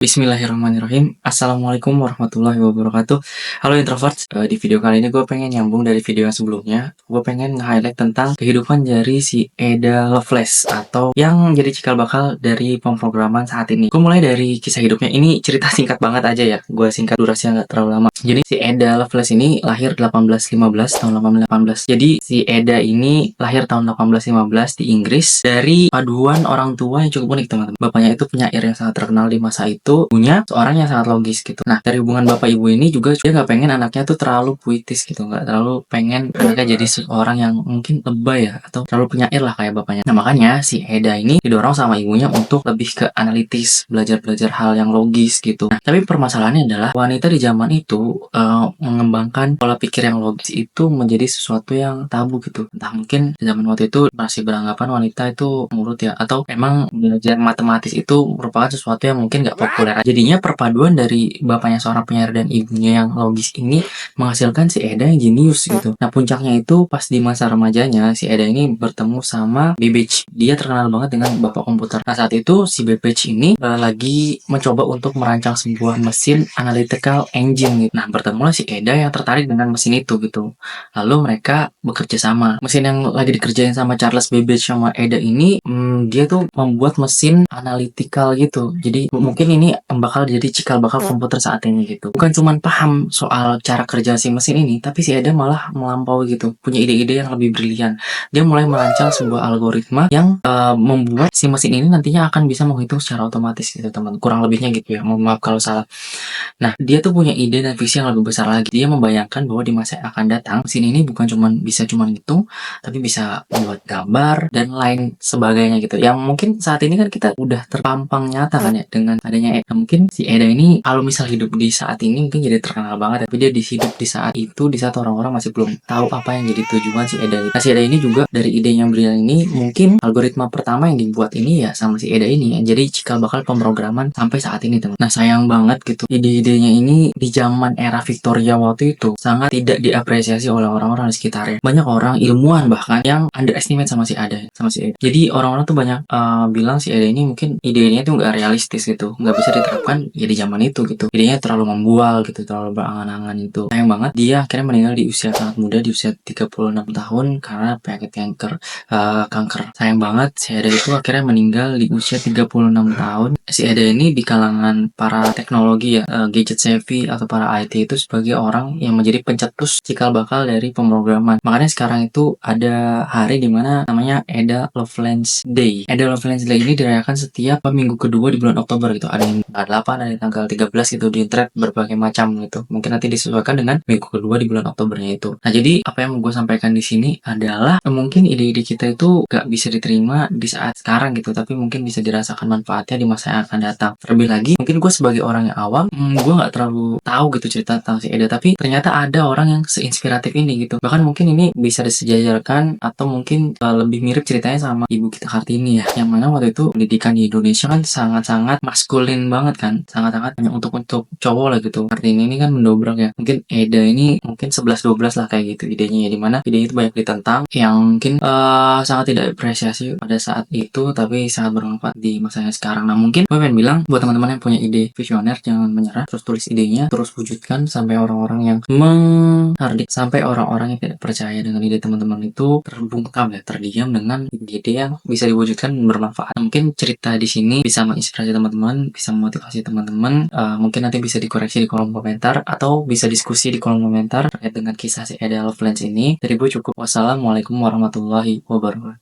Bismillahirrahmanirrahim. Assalamualaikum warahmatullahi wabarakatuh. Halo introvert, di video kali ini gue pengen nyambung dari video yang sebelumnya. Gue pengen nge-highlight tentang kehidupan dari si Ada Lovelace atau yang jadi cikal bakal dari pemrograman saat ini. Gue mulai dari kisah hidupnya. Ini cerita singkat banget aja ya. Gue singkat durasinya nggak terlalu lama. Jadi si Ada Lovelace ini lahir 1815 tahun 1818. Jadi si Ada ini lahir tahun 1815 di Inggris dari paduan orang tua yang cukup unik teman-teman. Bapaknya itu penyair yang sangat terkenal di masa itu, ibunya seorang yang sangat logis gitu. Nah, dari hubungan bapak ibu ini juga dia nggak pengen anaknya tuh terlalu puitis gitu, nggak terlalu pengen anaknya jadi seorang yang mungkin lebay ya, atau terlalu penyair lah kayak bapaknya. Nah, makanya si Eda ini didorong sama ibunya untuk lebih ke analitis, belajar-belajar hal yang logis gitu. Nah, tapi permasalahannya adalah wanita di zaman itu mengembangkan pola pikir yang logis itu menjadi sesuatu yang tabu gitu. Entah mungkin di zaman waktu itu masih beranggapan wanita itu nurut ya, atau emang belajar matematis itu merupakan sesuatu yang mungkin nggak populer. Jadinya perpaduan dari bapaknya seorang penyair dan ibunya yang logis ini menghasilkan si Eda yang jenius gitu. Nah, puncaknya itu pas di masa remajanya si Eda ini bertemu sama Babbage. Dia terkenal banget dengan bapak komputer. Nah, saat itu si Babbage ini lagi mencoba untuk merancang sebuah mesin analytical engine gitu. Nah, bertemulah si Eda yang tertarik dengan mesin itu gitu. Lalu mereka bekerja sama. Mesin yang lagi dikerjain sama Charles Babbage sama Eda ini, dia tuh membuat mesin analytical gitu. Jadi mungkin ini bakal jadi cikal bakal komputer saat ini gitu. Bukan cuman paham soal cara kerja si mesin ini, tapi si Eda malah melampaui gitu. Punya ide-ide yang lebih brilian. Dia mulai merancang sebuah algoritma yang membuat si mesin ini nantinya akan bisa menghitung secara otomatis gitu teman. Kurang lebihnya gitu ya. Mohon maaf kalau salah. Nah, dia tuh punya ide dan visi yang lebih besar lagi. Dia membayangkan bahwa di masa yang akan datang, mesin ini bukan bisa cuman ngitung, tapi bisa membuat gambar dan lain sebagainya gitu. Yang mungkin saat ini kan kita udah terpampang nyata kan ya dengan adanya Eda. Mungkin si Eda ini kalau misal hidup di saat ini mungkin jadi terkenal banget, tapi dia hidup di saat itu, di saat orang-orang masih belum tahu apa yang jadi tujuan si Eda. Nah, si Eda ini juga dari ide yang brilian ini, mungkin algoritma pertama yang dibuat ini ya sama si Eda ini yang jadi cikal bakal pemrograman sampai saat ini teman. Nah, sayang banget gitu ide-idenya ini di zaman era Victoria waktu itu sangat tidak diapresiasi oleh orang-orang di sekitarnya. Banyak orang ilmuwan bahkan yang underestimate sama si Eda. Jadi orang-orang tuh banyak bilang si Eda ini mungkin idenya tuh nggak realistis gitu, nggak bisa diterapkan ya di zaman itu gitu. Idenya terlalu membual gitu, terlalu berangan-angan itu. Sayang banget dia akhirnya meninggal di usia sangat muda, di usia 36 tahun karena penyakit kanker. Sayang banget si Eda itu akhirnya meninggal di usia 36 tahun. Si Eda ini di kalangan para teknologi ya, gadget savvy atau para IT itu sebagai orang yang menjadi pencetus cikal bakal dari pemrograman. Makanya sekarang itu ada hari dimana namanya Ada Lovelace Day. Ada Lovelace Day ini dirayakan setiap minggu kedua di bulan Oktober gitu. Ada yang tanggal 8, ada yang tanggal 13 gitu, di thread berbagai macam gitu. Mungkin nanti disesuaikan dengan minggu kedua di bulan Oktobernya itu. Nah, jadi apa yang mau gue sampaikan di sini adalah mungkin ide-ide kita itu gak bisa diterima di saat sekarang gitu, tapi mungkin bisa dirasakan manfaatnya di masa yang akan datang. Terlebih lagi, mungkin gue sebagai orang yang awam, gue nggak terlalu tahu gitu cerita tentang si Eda, tapi ternyata ada orang yang seinspiratif ini gitu. Bahkan mungkin ini bisa disejajarkan atau mungkin lebih mirip ceritanya sama ibu kita Kartini ya, yang mana waktu itu pendidikan di Indonesia kan sangat-sangat maskulin banget kan, sangat-sangat hanya untuk cowok lah gitu. Kartini ini kan mendobrak ya. Mungkin Eda ini mungkin 11-12 lah kayak gitu idenya ya, dimana ide itu banyak ditentang yang mungkin sangat tidak apresiasi pada saat itu, tapi sangat bermanfaat di masa yang sekarang. Nah, mungkin gue pengen bilang buat teman-teman yang punya ide visioner, jangan menyerah, terus tulis idenya, terus wujudkan sampai orang-orang yang menghardik, sampai orang-orang yang tidak percaya dengan ide teman-teman itu terbungkam ya, terdiam dengan ide yang bisa diwujudkan dan bermanfaat. Nah, mungkin cerita di sini bisa menginspirasi teman-teman, bisa memotivasi teman-teman. Mungkin nanti bisa dikoreksi di kolom komentar atau bisa diskusi di kolom komentar terkait dengan kisah si Ada Lovelace ini. Dari gue cukup. Wassalamualaikum warahmatullahi wabarakatuh.